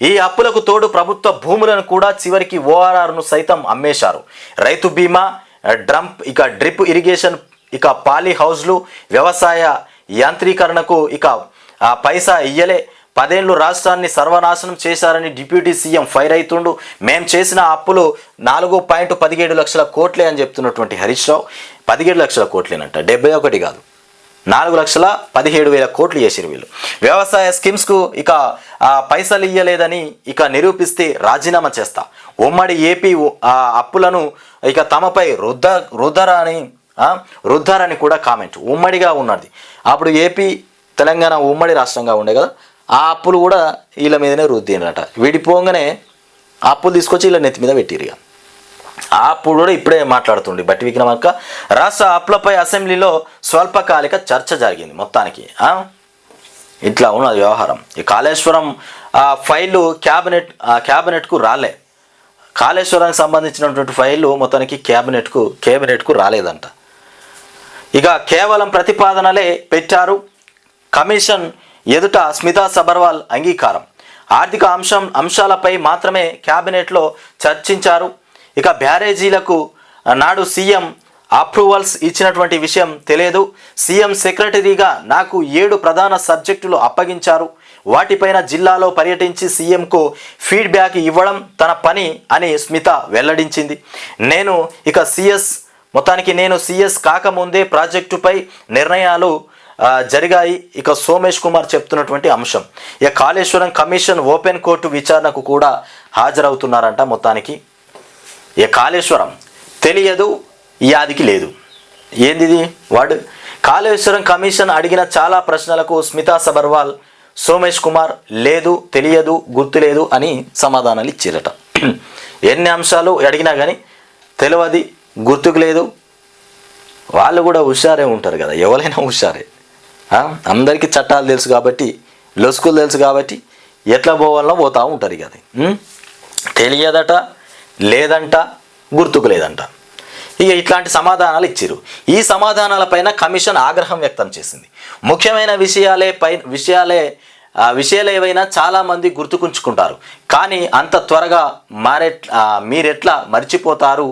ఈ అప్పులకు తోడు ప్రభుత్వ భూములను కూడా చివరికి ఓఆర్ఆర్ను సైతం అమ్మేశారు. రైతు బీమా, డ్రిప్ ఇరిగేషన్, పాలీ హౌజ్లు, వ్యవసాయ యాంత్రీకరణకు పైసా ఇయ్యలే. 10 ఏళ్ళు రాష్ట్రాన్ని సర్వనాశనం చేశారని డిప్యూటీ సీఎం ఫైర్ అవుతుండు. మేం చేసిన అప్పులు 4.17 లక్షల కోట్లే అని చెప్తున్నటువంటి హరీష్ రావు. 17 లక్షల కోట్లేనంట, 71 కాదు, 4,17,000 కోట్లు చేసిరు వీళ్ళు. వ్యవసాయ స్కీమ్స్కు పైసలు ఇయ్యలేదని నిరూపిస్తే రాజీనామా చేస్తా. ఉమ్మడి ఏపీ అప్పులను తమపై రుద్దారని కూడా కామెంట్. ఉమ్మడిగా ఉన్నది అప్పుడు ఏపీ తెలంగాణ ఉమ్మడి రాష్ట్రంగా ఉండే కదా, ఆ అప్పులు కూడా వీళ్ళ మీదనే రుద్దినట. విడిపోగానే అప్పులు తీసుకొచ్చి వీళ్ళ నెత్తి మీద పెట్టిరు. ఆ అప్పుడు కూడా ఇప్పుడే మాట్లాడుతుండే బట్టి విక్రమార్క. రాష్ట్ర అప్పులపై అసెంబ్లీలో స్వల్పకాలిక చర్చ జరిగింది. మొత్తానికి ఇట్లా ఉన్నది వ్యవహారం. ఈ కాళేశ్వరం ఫైళ్ళు క్యాబినెట్కు రాలే. కాళేశ్వరానికి సంబంధించినటువంటి ఫైళ్ళు మొత్తానికి కేబినెట్కు రాలేదంట. కేవలం ప్రతిపాదనలే పెట్టారు. కమిషన్ ఎదుట స్మితా సబర్వాల్ అంగీకారం. ఆర్థిక అంశాలపై మాత్రమే క్యాబినెట్లో చర్చించారు. బ్యారేజీలకు నాడు సీఎం అప్రూవల్స్ ఇచ్చినటువంటి విషయం తెలియదు. సీఎం సెక్రటరీగా నాకు 7 ప్రధాన సబ్జెక్టులు అప్పగించారు. వాటిపైన జిల్లాలో పర్యటించి సీఎంకు ఫీడ్బ్యాక్ ఇవ్వడం తన పని అని స్మిత వెల్లడించింది. నేను సీఎస్ కాకముందే ప్రాజెక్టుపై నిర్ణయాలు జరిగాయి. సోమేష్ కుమార్ చెప్తున్నటువంటి అంశం. కాళేశ్వరం కమిషన్ ఓపెన్ కోర్టు విచారణకు కూడా హాజరవుతున్నారంట. మొత్తానికి కాళేశ్వరం తెలియదు, యాదికి లేదు. ఏందిది వాడు? కాళేశ్వరం కమిషన్ అడిగిన చాలా ప్రశ్నలకు స్మితా సబర్వాల్ సోమేష్ కుమార్ లేదు, తెలియదు, గుర్తు లేదు అని సమాధానాలు ఇచ్చారట. ఎన్ని అంశాలు అడిగినా కానీ తెలియదు, గుర్తుకు లేదు. వాళ్ళు కూడా హుషారే ఉంటారు కదా, ఎవరైనా హుషారే. అందరికీ చట్టాలు తెలుసు కాబట్టి, లొసుకులు తెలుసు కాబట్టి ఎట్లా పోవాలనో పోతూ ఉంటారు ఇక. అది తెలియదట, లేదంట, గుర్తుకు లేదంట. ఇక ఇట్లాంటి సమాధానాలు ఇచ్చారు. ఈ సమాధానాలపైన కమిషన్ ఆగ్రహం వ్యక్తం చేసింది. ముఖ్యమైన విషయాలు ఏవైనా చాలామంది గుర్తుకుంచుకుంటారు, కానీ అంత త్వరగా మీరెట్లా మర్చిపోతారు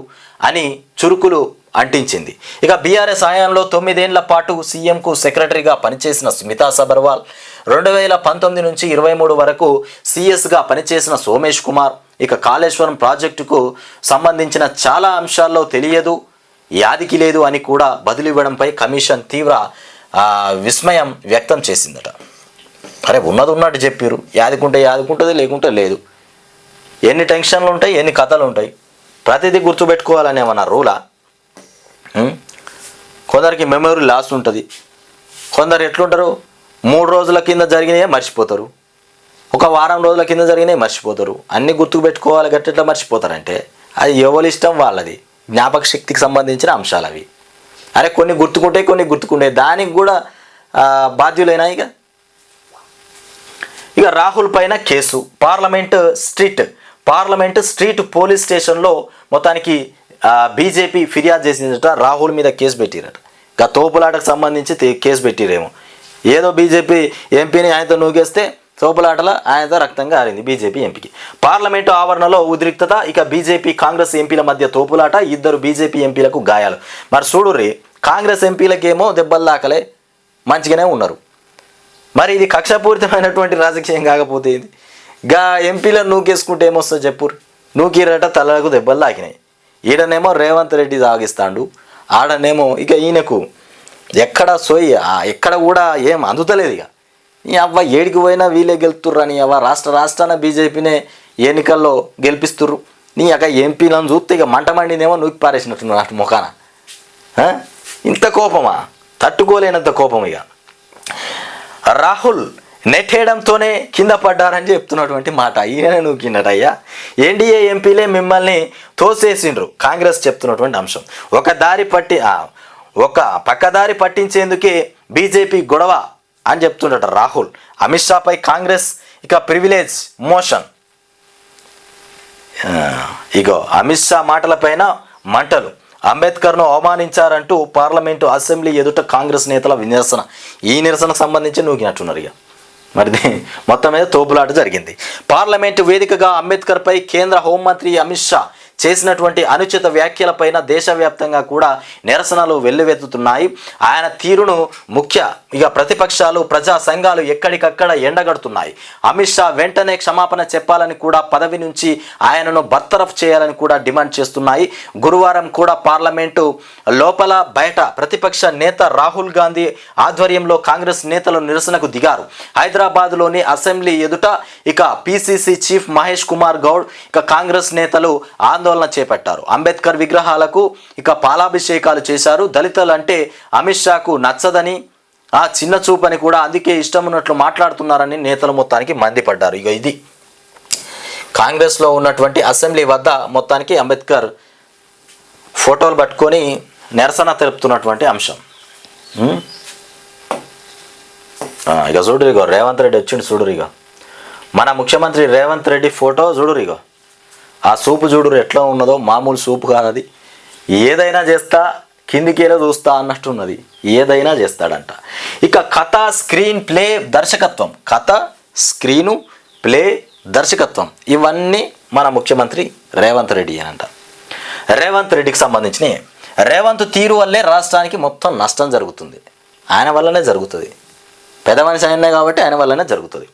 అని చురుకులు అంటించింది. ఇక బీఆర్ఎస్ హయాంలో 9 ఏళ్ల పాటు సీఎంకు సెక్రటరీగా పనిచేసిన స్మితా సబర్వాల్, 2019 నుంచి 23 వరకు సీఎస్గా పనిచేసిన సోమేష్ కుమార్, ఇక కాళేశ్వరం ప్రాజెక్టుకు సంబంధించిన చాలా అంశాల్లో తెలియదు, యాదికి లేదు అని కూడా బదులివ్వడంపై కమిషన్ తీవ్ర విస్మయం వ్యక్తం చేసిందట. అరే ఉన్నది ఉన్నట్టు చెప్పారు, యాదుకుంటుంది, లేకుంటే లేదు. ఎన్ని టెన్షన్లు ఉంటాయి, ఎన్ని కథలు ఉంటాయి, ప్రతిదీ గుర్తుపెట్టుకోవాలని ఏమన్నా రూలా? కొందరికి మెమరీ లాస్ ఉంటుంది. కొందరు ఎట్లుంటారు, 3 రోజుల కింద జరిగినాయే మర్చిపోతారు, 1 వారం రోజుల కింద జరిగినాయి మర్చిపోతారు. అన్నీ గుర్తుకు పెట్టుకోవాలి, గట్టెట్లా మర్చిపోతారంటే అది ఎవరి ఇష్టం వాళ్ళది. జ్ఞాపక శక్తికి సంబంధించిన అంశాలు అవి. అరే కొన్ని గుర్తుకుంటాయి, దానికి కూడా బాధ్యులైనా. ఇక రాహుల్ పైన కేసు. పార్లమెంట్ స్ట్రీట్ పోలీస్ స్టేషన్లో మొత్తానికి బీజేపీ ఫిర్యాదు చేసిందట. రాహుల్ మీద కేసు పెట్టిరట. ఇక తోపులాటకు సంబంధించి కేసు పెట్టిరేమో. ఏదో బీజేపీ ఎంపీని ఆయనతో నూగేస్తే తోపులాటల ఆయనతో రక్తంగా ఆరింది బీజేపీ ఎంపీకి. పార్లమెంటు ఆవరణలో ఉద్రిక్తత. ఇక బీజేపీ కాంగ్రెస్ ఎంపీల మధ్య తోపులాట, 2 బీజేపీ ఎంపీలకు గాయాలు. మరి చూడుర్రి, కాంగ్రెస్ ఎంపీలకేమో దెబ్బలు దాకలే, మంచిగానే ఉన్నారు. మరి ఇది కక్షపూరితమైనటువంటి రాజకీయం కాకపోతే ఇది ఎంపీలను నూకేసుకుంటే ఏమొస్తుందో చెప్పుర్రి. నూకిరట, తలకు దెబ్బలు తాకినాయి. ఈడనేమో రేవంత్ రెడ్డి సాగిస్తాడు, ఆడనేమో ఇక ఈయనకు ఎక్కడ కూడా ఏం అందుతలేదు. ఇక ఈ అవ్వ ఏడికి పోయినా వీళ్ళే గెలుతుర్రు అని అవ్వ రాష్ట్రాన బీజేపీనే ఎన్నికల్లో గెలిపిస్తుర్రు. నీ అక్క ఎంపీలను చూస్తే ఇక మంట మండిందేమో నూకి పారేసినట్టున్నారు అటు ముఖాన. ఇంత కోపమా? తట్టుకోలేనంత కోపం. ఇక రాహుల్ నెట్టేయడంతోనే కింద పడ్డారని చెప్తున్నటువంటి మాట ఈయన నూకినట్టయ్యా. ఎన్డీఏ ఎంపీలే మిమ్మల్ని తోసేసిండ్రు, కాంగ్రెస్ చెప్తున్నటువంటి అంశం. ఒక పక్కదారి పట్టించేందుకే బీజేపీ గొడవ అని చెప్తుండట రాహుల్. అమిత్ షాపై కాంగ్రెస్ ఇక ప్రివిలేజ్ మోషన్. ఇగో అమిత్ షా మాటలపైన మంటలు. అంబేద్కర్ను అవమానించారంటూ పార్లమెంటు అసెంబ్లీ ఎదుట కాంగ్రెస్ నేతల నిరసన. ఈ నిరసనకు సంబంధించి నూకినట్టున్నారు. ఇక మరి మొత్తం మీద తోపులాట జరిగింది. పార్లమెంటు వేదికగా అంబేద్కర్పై కేంద్ర హోంమంత్రి అమిత్ షా చేసినటువంటి అనుచిత వ్యాఖ్యలపైన దేశవ్యాప్తంగా కూడా నిరసనలు వెల్లువెత్తుతున్నాయి. ఆయన తీరును ప్రతిపక్షాలు, ప్రజా సంఘాలు ఎక్కడికక్కడ ఎండగడుతున్నాయి. అమిత్ షా వెంటనే క్షమాపణ చెప్పాలని కూడా, పదవి నుంచి ఆయనను బర్తరఫ్ చేయాలని కూడా డిమాండ్ చేస్తున్నాయి. గురువారం కూడా పార్లమెంటు లోపల బయట ప్రతిపక్ష నేత రాహుల్ గాంధీ ఆధ్వర్యంలో కాంగ్రెస్ నేతలు నిరసనకు దిగారు. హైదరాబాద్లోని అసెంబ్లీ ఎదుట ఇక పిసిసి చీఫ్ మహేష్ కుమార్ గౌడ్, ఇక కాంగ్రెస్ నేతలు ఆందోళన చేపట్టారు. అంబేద్కర్ విగ్రహాలకు ఇక పాలాభిషేకాలు చేశారు. దళితులు అంటే అమిత్ షాకు నచ్చదని, చిన్న చూపని కూడా, అందుకే ఇష్టం ఉన్నట్లు మాట్లాడుతున్నారని నేతలు మొత్తానికి మండిపడ్డారు. ఇక ఇది కాంగ్రెస్లో ఉన్నటువంటి అసెంబ్లీ వద్ద మొత్తానికి అంబేద్కర్ ఫోటోలు పట్టుకొని నిరసన తెలుపుతున్నటువంటి అంశం. ఇక చూడు, ఇగో రేవంత్ రెడ్డి వచ్చిండు చూడురు. ఇక మన ముఖ్యమంత్రి రేవంత్ రెడ్డి ఫోటో చూడురు. ఇగో ఆ సూపు చూడురు ఎట్లా ఉన్నదో, మామూలు సూపు కాదది. ఏదైనా చేస్తా, కిందికేలో చూస్తా అన్నట్టున్నది. ఏదైనా చేస్తాడంట. ఇక కథ, స్క్రీన్ ప్లే, దర్శకత్వం. కథ, స్క్రీను ప్లే, దర్శకత్వం ఇవన్నీ మన ముఖ్యమంత్రి రేవంత్ రెడ్డి అంట. రేవంత్ రెడ్డికి సంబంధించిన రేవంత్ తీరు వల్లే రాష్ట్రానికి మొత్తం నష్టం జరుగుతుంది. ఆయన వల్లనే జరుగుతుంది. పెద్ద మనిషి అయినా కాబట్టి ఆయన వల్లనే జరుగుతుంది.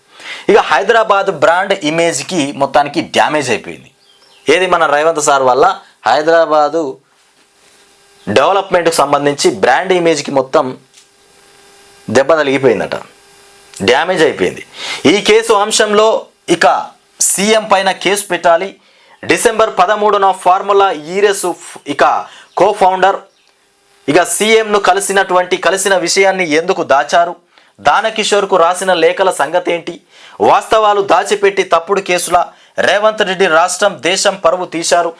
ఇక హైదరాబాద్ బ్రాండ్ ఇమేజ్కి మొత్తానికి డ్యామేజ్ అయిపోయింది. ఏది మన రేవంత్ సార్ వల్ల హైదరాబాదు డెవలప్మెంట్కి సంబంధించి బ్రాండ్ ఇమేజ్కి మొత్తం దెబ్బ తగిలిపోయిందట, డ్యామేజ్ అయిపోయింది. ఈ కేసు అంశంలో ఇక సీఎం పైన కేసు పెట్టాలి. డిసెంబర్ 13న ఫార్ములా ఈరెస్ ఇక కో ఫౌండర్ ఇక సీఎంను కలిసిన విషయాన్ని ఎందుకు దాచారు? దానకిషోర్కు రాసిన లేఖల సంగతేంటి? వాస్తవాలు దాచిపెట్టి తప్పుడు కేసుల రేవంత్ రెడ్డి రాష్ట్రం దేశం పరువు తీశారు.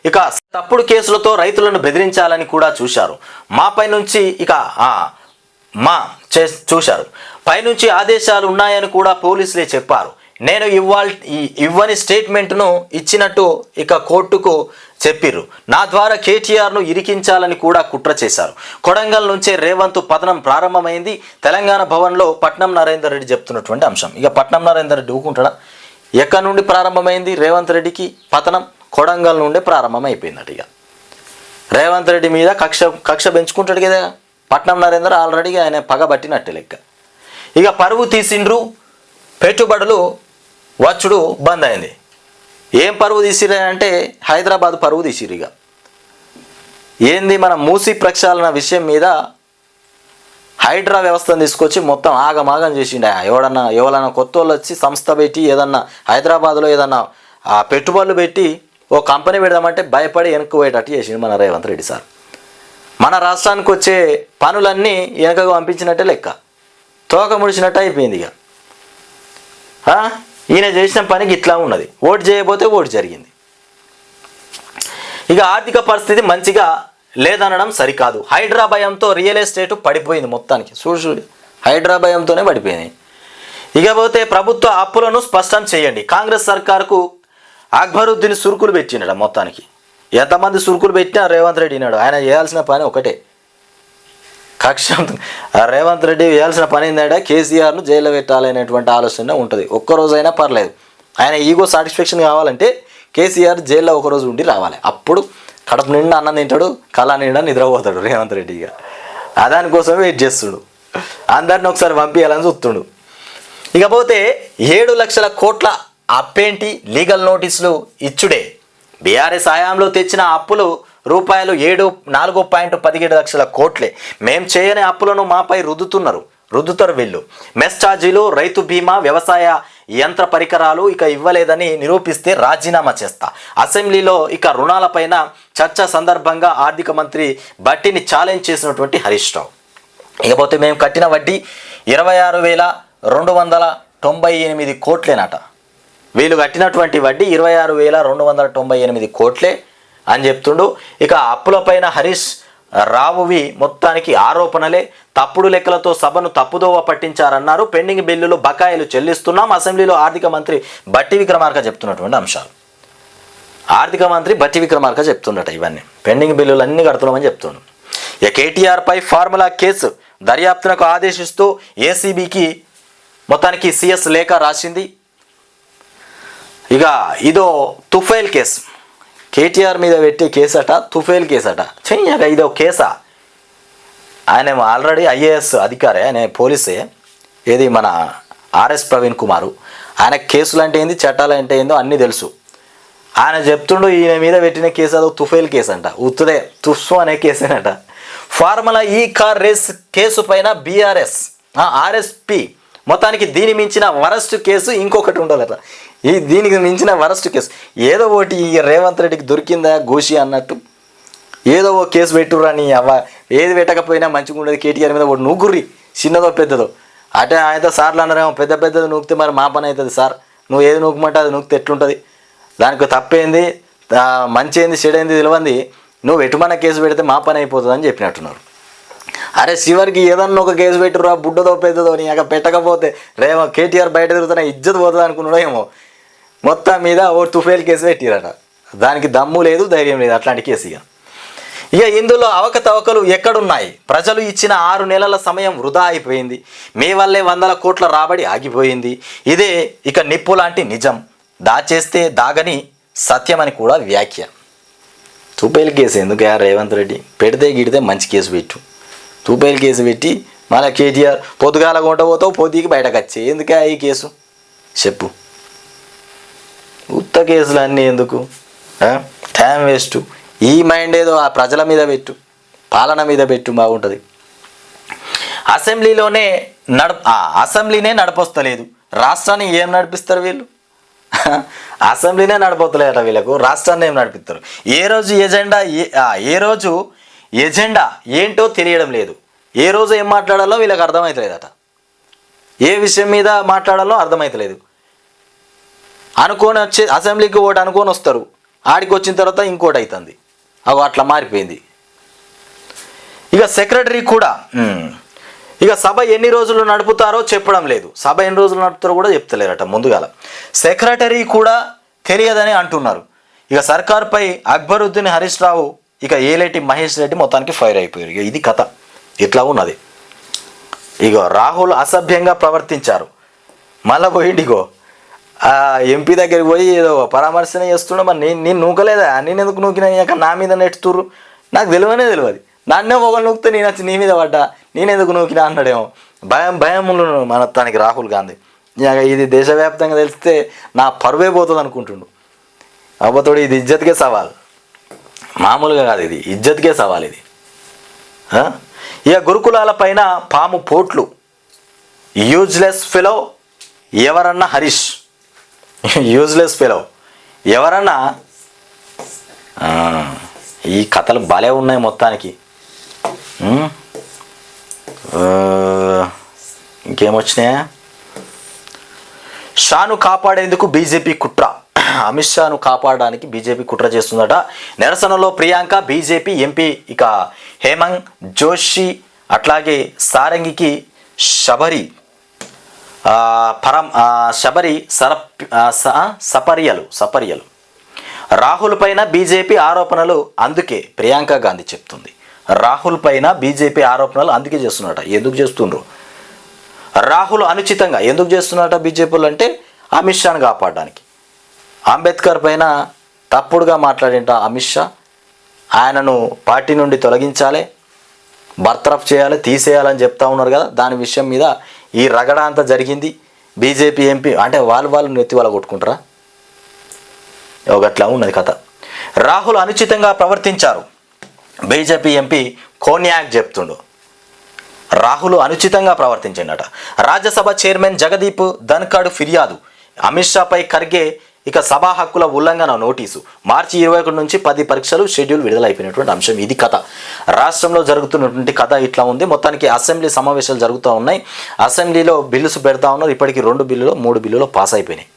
ఇక తప్పుడు కేసులతో రైతులను బెదిరించాలని కూడా చూశారు. మాపై నుంచి చూశారు. పైనుంచి ఆదేశాలు ఉన్నాయని కూడా పోలీసులే చెప్పారు. నేను ఇవ్వని స్టేట్మెంట్ను ఇచ్చినట్టు ఇక కోర్టుకు చెప్పిర్రు. నా ద్వారా కేటీఆర్ను ఇరికించాలని కూడా కుట్ర చేశారు. కొడంగల్ నుంచే రేవంత్ పతనం ప్రారంభమైంది. తెలంగాణ భవన్లో పట్నం నరేందర్ రెడ్డి చెప్తున్నటువంటి అంశం. ఇక పట్నం నరేందర్ రెడ్డి ఊకుంటాడా? ఎక్కడి నుండి ప్రారంభమైంది రేవంత్ రెడ్డికి పతనం? కొడంగల్ నుండే ప్రారంభమైపోయిందట. ఇక రేవంత్ రెడ్డి మీద కక్ష పెంచుకుంటాడు కదా పట్నం నరేందర్. ఆల్రెడీ ఆయన పగబట్టినట్టే లెక్క. ఇక పరువు తీసిండ్రు, పెట్టుబడులు వచ్చుడు బంద్ అయింది. ఏం పరువు తీసిరంటే హైదరాబాద్ పరువు తీసిరు. ఇక ఏంది, మన మూసీ ప్రక్షాళన విషయం మీద హైడ్రా వ్యవస్థను తీసుకొచ్చి మొత్తం ఆగమాగం చేసిండు. ఎవరన్నా కొత్త వాళ్ళు వచ్చి సంస్థ పెట్టి ఏదన్నా హైదరాబాద్లో ఏదన్నా పెట్టుబడులు పెట్టి ఓ కంపెనీ పెడదామంటే భయపడి వెనక్కి పోయేటట్టు చేసిండు మన రేవంత్ రెడ్డి సార్. మన రాష్ట్రానికి వచ్చే పనులన్నీ వెనకగా పంపించినట్టే లెక్క, తోక ముడిచినట్టు అయిపోయింది. ఇక ఈయన చేసిన పనికి ఇట్లా ఉన్నది. ఓటు చేయబోతే ఓటు జరిగింది. ఇక ఆర్థిక పరిస్థితి మంచిగా లేదనడం సరికాదు. హైడ్రా భయంతో రియల్ ఎస్టేట్ పడిపోయింది మొత్తానికి. చూడు హైడ్రా భయంతోనే పడిపోయింది. ఇకపోతే ప్రభుత్వ అప్పులను స్పష్టం చేయండి. కాంగ్రెస్ సర్కారుకు అక్బరుద్దీన్ సురుకులు పెట్టినాడు. మొత్తానికి ఎంతమంది సురుకులు పెట్టినా రేవంత్ రెడ్డి విన్నాడు. ఆయన చేయాల్సిన పని ఒకటే, రేవంత్ రెడ్డి చేయాల్సిన పని ఏంటంటే కేసీఆర్ను జైల్లో పెట్టాలనేటువంటి ఆలోచన ఉంటుంది. ఒక్కరోజైనా పర్లేదు. ఆయన ఈగో సాటిస్ఫాక్షన్ కావాలంటే కేసీఆర్ జైల్లో ఒకరోజు ఉండి రావాలి. అప్పుడు కడుపు నిండా అన్నం తింటాడు, కళ నిండా నిద్రపోతాడు రేవంత్ రెడ్డి. ఇక దానికోసమే వెయిట్ చేస్తుడు. అందరిని ఒకసారి పంపించాలని చూస్తుండు. ఇకపోతే 7 లక్షల కోట్ల అప్పేంటి, లీగల్ నోటీసులు ఇచ్చుడే. బీఆర్ఎస్ హయాంలో తెచ్చిన అప్పులు రూపాయలు 4.17 లక్షల కోట్లే. మేం చేయని అప్పులను మాపై రుద్దుతారు వీళ్ళు. మెస్ ఛార్జీలు, రైతు బీమా, వ్యవసాయ యంత్ర పరికరాలు ఇక ఇవ్వలేదని నిరూపిస్తే రాజీనామా చేస్తా. అసెంబ్లీలో ఇక రుణాలపైన చర్చ సందర్భంగా ఆర్థిక మంత్రి బట్టిని ఛాలెంజ్ చేసినటువంటి హరీష్ రావు. ఇకపోతే మేము కట్టిన వడ్డీ 26,298 కోట్లేనట. వీళ్ళు కట్టినటువంటి వడ్డీ 26,298 కోట్లే అని చెప్తుండు. ఇక అప్పులపైన హరీష్ రావువి మొత్తానికి ఆరోపణలే. తప్పుడు లెక్కలతో సభను తప్పుదోవ పట్టించారన్నారు. పెండింగ్ బిల్లులు బకాయిలు చెల్లిస్తున్నాం. అసెంబ్లీలో ఆర్థిక మంత్రి బట్టి విక్రమార్క చెప్తున్నటువంటి అంశాలు. ఆర్థిక మంత్రి బట్టి విక్రమార్క చెప్తుండట ఇవన్నీ పెండింగ్ బిల్లులు అన్నీ కడుతున్నామని చెప్తుండు. ఇక కేటీఆర్పై ఫార్ములా కేసు దర్యాప్తునకు ఆదేశిస్తూ ఏసీబీకి మొత్తానికి సిఎస్ లేఖ రాసింది. ఇక ఇదో తుఫైల్ కేసు, కేటీఆర్ మీద పెట్టే కేసట, తుఫైల్ కేసట. చెయ్యక ఇదో కేసా? ఆయన ఆల్రెడీ ఐఏఎస్ అధికారే, ఆయన పోలీసే. ఏది మన ఆర్ఎస్ ప్రవీణ్ కుమారు. ఆయన కేసులు అంటే ఏంది, చట్టాలు అంటే ఏందో అన్నీ తెలుసు. ఆయన చెప్తుండు ఈయన మీద పెట్టిన కేసు అదో తుఫైల్ కేసు అంట. ఉత్తుదే తుస్సు అనే కేసేనట. ఫార్ములా ఈ కార్ రేస్ కేసు పైన బీఆర్ఎస్ ఆర్ఎస్పి మొత్తానికి దీని మించిన వరస్ట్ కేసు ఇంకొకటి ఉండాలట. దీనికి మించిన వరస్ట్ కేసు ఏదో ఒకటి రేవంత్ రెడ్డికి దొరికిందా గోషి అన్నట్టు ఏదో ఓ కేసు పెట్టుర్రా నీ అవ్వ. ఏది పెట్టకపోయినా మంచిగా ఉండదు. కేటీఆర్ మీద ఒకటి నూగుర్రి, చిన్నదో పెద్దదో. అంటే ఆయనతో సార్లు అన్నారేమో పెద్దది నూకితే మరి మా పని అవుతుంది సార్, నువ్వు ఏది నూకమంటే అది నూకితే ఎట్లుంటుంది, దానికి తప్పేంది మంచి ఏంది చెడైంది తెలియంది, నువ్వు ఎటుమన్న కేసు పెడితే మా పని అయిపోతుంది అని చెప్పినట్టున్నారు. అరే చివరికి ఏదన్నా ఒక కేసు పెట్టురా బుడ్డదో పెద్దదో, నీ అక్కడ పెట్టకపోతే కేటీఆర్ బయట తిరుగుతున్నా ఇజ్జత్ పోతుంది అనుకున్నాడో ఏమో. మొత్తం మీద ఓ తుఫేల్ కేసు పెట్టిరట. దానికి దమ్ము లేదు, ధైర్యం లేదు అట్లాంటి కేసు. ఇక ఇందులో అవకతవకలు ఎక్కడున్నాయి? ప్రజలు ఇచ్చిన 6 నెలల సమయం వృధా అయిపోయింది. మీ వల్లే 100 కోట్ల రాబడి ఆగిపోయింది. ఇదే ఇక నిప్పు లాంటి నిజం, దాచేస్తే దాగని సత్యమని కూడా వ్యాఖ్య. తుపేల్ కేసు ఎందుకు రేవంత్ రెడ్డి? పెడితే గిడితే మంచి కేసు పెట్టు. తుపేల్ కేసు పెట్టి మళ్ళీ కేటీఆర్ పొద్దుగాల కొంట పోతావు, పొద్దుకి బయటకు వచ్చే ఎందుకే ఈ కేసు చెప్పు. ఉత్త కేసులు అన్నీ ఎందుకు, టైం వేస్ట్. ఈ మైండ్ ఏదో ఆ ప్రజల మీద పెట్టు, పాలన మీద పెట్టు, బాగుంటుంది. అసెంబ్లీనే నడపొస్తలేదు, రాష్ట్రాన్ని ఏం నడిపిస్తారు వీళ్ళు? అసెంబ్లీనే నడపొస్తలేదట వీళ్ళకు, రాష్ట్రాన్ని ఏం నడిపిస్తారు? ఏ రోజు ఎజెండా ఏంటో తెలియడం లేదు. ఏ రోజు ఏం మాట్లాడాలో వీళ్ళకి అర్థమవుతలేదట. ఏ విషయం మీద మాట్లాడాలో అర్థమవుతలేదు. అనుకోని వచ్చే అసెంబ్లీకి ఒకటి అనుకొని వస్తారు, ఆడికి వచ్చిన తర్వాత ఇంకోటి అవుతుంది. అవి అట్లా మారిపోయింది. ఇక సెక్రటరీ కూడా ఇక సభ ఎన్ని రోజులు నడుపుతారో చెప్పడం లేదు. సభ ఎన్ని రోజులు నడుపుతారో కూడా చెప్తలేరట ముందుగాల. సెక్రటరీ కూడా తెలియదని అంటున్నారు. ఇక సర్కార్పై అక్బరుద్దీన్ హరీష్ రావు ఇక ఏలేటి మహేష్ రెడ్డి మొత్తానికి ఫైర్ అయిపోయారు. ఇక ఇది కథ ఇట్లా ఉన్నది. ఇగో రాహుల్ అసభ్యంగా ప్రవర్తించారు. మళ్ళీ పోయింది ఇగో ఎంపీ దగ్గరికి పోయి ఏదో పరామర్శన చేస్తున్నా. మరి నేను నూకలేదా, నేను ఎందుకు నూకినా, నా మీద నెట్టుతుర్రు, నాకు తెలియదు. నన్నే ఒకళ్ళు నూకితే నేను వచ్చి నీ మీద పడ్డా, నేను ఎందుకు నూకినా అన్నాడేమో. భయములు మన తనకి రాహుల్ గాంధీ. ఇది దేశవ్యాప్తంగా తెలిస్తే నా పరువే పోతుంది అనుకుంటుండు. అవ్వతోడు ఇది ఇజ్జత్కే సవాల్, మామూలుగా కాదు, ఇది ఇజ్జత్కే సవాల్ ఇది. ఇక గురుకులాల పైన పాము పోట్లు, యూజ్లెస్ ఫెలో ఎవరన్నా హరీష్, యూజ్లెస్ ఫెలో ఎవరన్నా. ఈ కథలు భలే ఉన్నాయి మొత్తానికి. ఇంకేమొచ్చినాయా? షాను కాపాడేందుకు బీజేపీ కుట్ర. అమిత్ షాను కాపాడడానికి బీజేపీ కుట్ర చేస్తుందట. నిరసనలో ప్రియాంక, బీజేపీ ఎంపీ ఇక హేమంత్ జోషి, అట్లాగే సారంగికి సపర్యలు. రాహుల్ పైన బీజేపీ ఆరోపణలు, అందుకే ప్రియాంక గాంధీ చెప్తుంది. రాహుల్ పైన బీజేపీ ఆరోపణలు అందుకే చేస్తున్నట. ఎందుకు చేస్తుండ్రు? రాహుల్ అనుచితంగా ఎందుకు చేస్తున్నట బీజేపీలు అంటే అమిత్ షాను కాపాడడానికి. అంబేద్కర్ పైన తప్పుడుగా మాట్లాడింట అమిత్ షా, ఆయనను పార్టీ నుండి తొలగించాలి, బర్తరఫ్ చేయాలి, తీసేయాలని చెప్తా ఉన్నారు కదా. దాని విషయం మీద ఈ రగడ అంతా జరిగింది. బీజేపీ ఎంపీ అంటే వాళ్ళు నెత్తి వాళ్ళ కొట్టుకుంటారా? ఒకట్లా ఉన్నది కథ. రాహుల్ అనుచితంగా ప్రవర్తించారు, బీజేపీ ఎంపీ కోన్యాక్ చెప్తుండు. రాహుల్ అనుచితంగా ప్రవర్తించిండట. రాజ్యసభ చైర్మన్ జగదీప్ ధన్ఖడ్ ఫిర్యాదు. అమిత్ షాపై ఖర్గే ఇక సభా హక్కుల ఉల్లంఘన నోటీసు. మార్చి 21 నుంచి 10 పరీక్షలు షెడ్యూల్ విడుదలైపోయినటువంటి అంశం. ఇది కథ. రాష్ట్రంలో జరుగుతున్నటువంటి కథ ఇట్లా ఉంది. మొత్తానికి అసెంబ్లీ సమావేశాలు జరుగుతూ ఉన్నాయి. అసెంబ్లీలో బిల్లుస్ పెడతా ఉన్నారు. ఇప్పటికీ 2 బిల్లులు 3 బిల్లులు పాస్ అయిపోయినాయి.